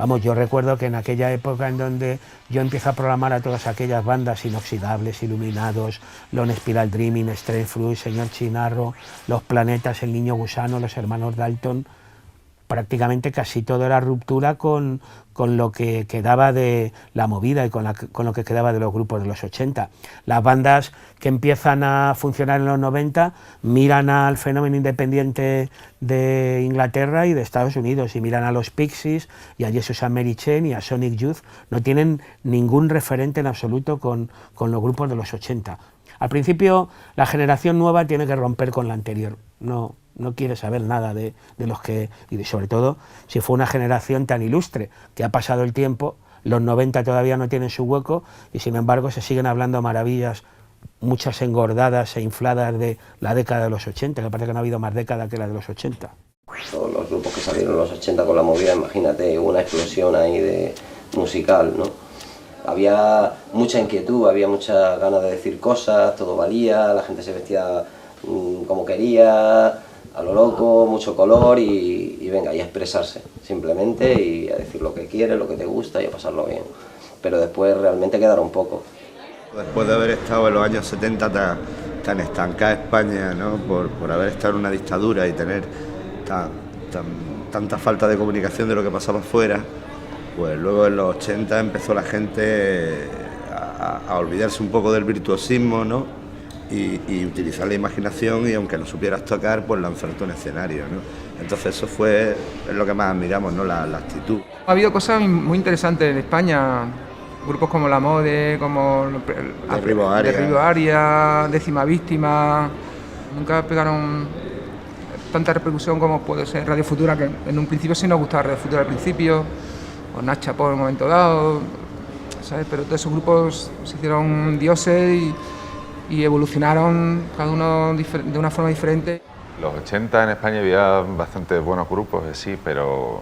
Vamos, yo recuerdo que en aquella época en donde yo empiezo a programar a todas aquellas bandas, Inoxidables, Iluminados, Lone Spiral Dreaming, Stray Fruit, Señor Chinarro, Los Planetas, El Niño Gusano, Los Hermanos Dalton, prácticamente casi todo era ruptura con lo que quedaba de la movida y con lo que quedaba de los grupos de los 80. Las bandas que empiezan a funcionar en los 90 miran al fenómeno independiente de Inglaterra y de Estados Unidos, y miran a los Pixies y a Jesus and Mary Chain y a Sonic Youth. No tienen ningún referente en absoluto con los grupos de los 80. Al principio la generación nueva tiene que romper con la anterior, no quiere saber nada de los que, y sobre todo si fue una generación tan ilustre, que ha pasado el tiempo, los 90 todavía no tienen su hueco y sin embargo se siguen hablando maravillas, muchas engordadas e infladas de la década de los 80, que parece que no ha habido más década que la de los 80. Todos los grupos que salieron en los 80 con la movida, imagínate, hubo una explosión ahí de musical, ¿no? Había mucha inquietud, había mucha ganas de decir cosas, todo valía, la gente se vestía como quería, a lo loco, mucho color y venga, y a expresarse simplemente y a decir lo que quieres, lo que te gusta y a pasarlo bien. Pero después realmente quedaron pocos. Después de haber estado en los años 70 tan estancada España, ¿no? por haber estado en una dictadura y tener tanta falta de comunicación de lo que pasaba afuera, pues luego en los 80 empezó la gente a olvidarse un poco del virtuosismo, ¿no? Y utilizar la imaginación y aunque no supieras tocar, pues lanzarte a un escenario, ¿no? Entonces eso es lo que más admiramos, ¿no? La actitud. Ha habido cosas muy interesantes en España, grupos como La Mode, como Derribo Aria, Décima Víctima, nunca pegaron tanta repercusión como puede ser Radio Futura, que en un principio sí nos gustaba Radio Futura al principio, o Nach Chapó en un momento dado, ¿sabes? Pero todos esos grupos se hicieron dioses y evolucionaron cada uno de una forma diferente. Los 80 en España había bastantes buenos grupos, sí, pero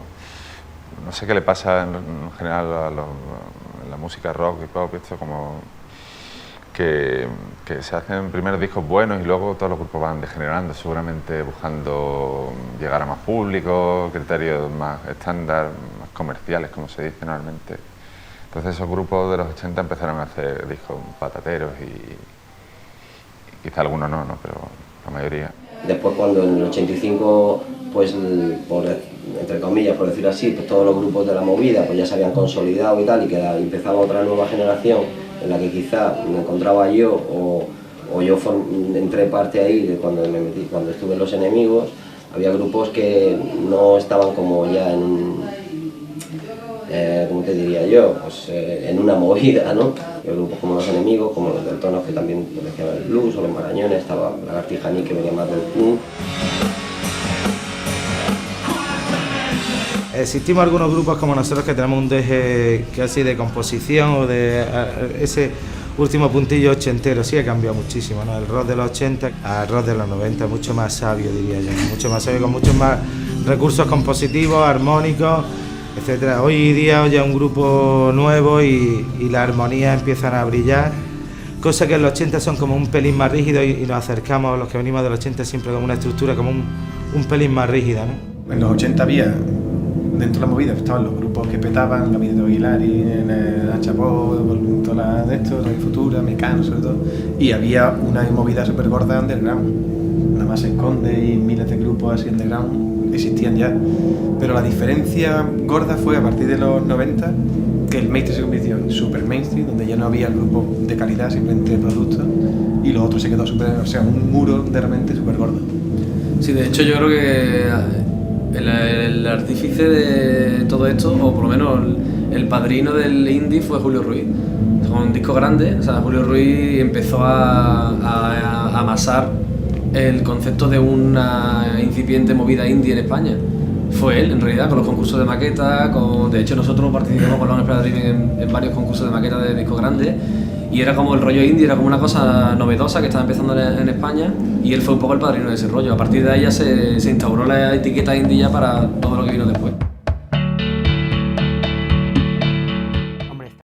no sé qué le pasa en general a la música rock y pop, esto como que se hacen primeros discos buenos y luego todos los grupos van degenerando, seguramente buscando llegar a más público, criterios más estándar, más comerciales, como se dice normalmente. Entonces esos grupos de los 80 empezaron a hacer discos patateros y quizá algunos no, pero la mayoría. Después cuando en el 85, pues entre comillas, por decirlo así, pues todos los grupos de la movida pues ya se habían consolidado y tal, y que empezaba otra nueva generación en la que quizá me encontraba yo o yo entré parte ahí cuando estuve en Los Enemigos. Había grupos que no estaban como ya en ¿cómo te diría yo? Pues en una movida, ¿no? Hay grupos como Los Enemigos, como los del Tonos, que también decían el blues, o los Marañones, estaba Lagartijaní, que venía más del punk. Existimos algunos grupos como nosotros que tenemos un deje casi de composición o de ese último puntillo ochentero, sí ha cambiado muchísimo, ¿no? El rock de los 80 al rock de los 90, mucho más sabio, diría yo, mucho más sabio, con muchos más recursos compositivos, armónicos, etcétera. Hoy día ya un grupo nuevo y las armonías empiezan a brillar, cosa que en los 80 son como un pelín más rígidos y nos acercamos, los que venimos de los 80 siempre como una estructura como un pelín más rígida, ¿no? En los 80 había, dentro de la movida, estaban los grupos que petaban, Gabinete Aguilar, Nach Chapó, todas de esto, Radio Futura, Mecano sobre todo, y había una movida súper gorda underground, nada más se esconde y miles de grupos así underground existían ya, pero la diferencia gorda fue a partir de los 90 que el mainstream se convirtió en super mainstream, donde ya no había grupo de calidad, simplemente de productos, y lo otro se quedó súper, o sea, un muro de repente súper gordo. Sí, de hecho yo creo que el artífice de todo esto, o por lo menos el padrino del indie, fue Julio Ruiz. Con un disco grande, o sea, Julio Ruiz empezó a amasar el concepto de una incipiente movida indie en España. Fue él, en realidad, con los concursos de maqueta, de hecho nosotros participamos con Lone Spiral Dreaming en varios concursos de maqueta de discos grandes, y era como el rollo indie, era como una cosa novedosa que estaba empezando en España, y él fue un poco el padrino de ese rollo. A partir de ahí ya se instauró la etiqueta indie ya para todo lo que vino después.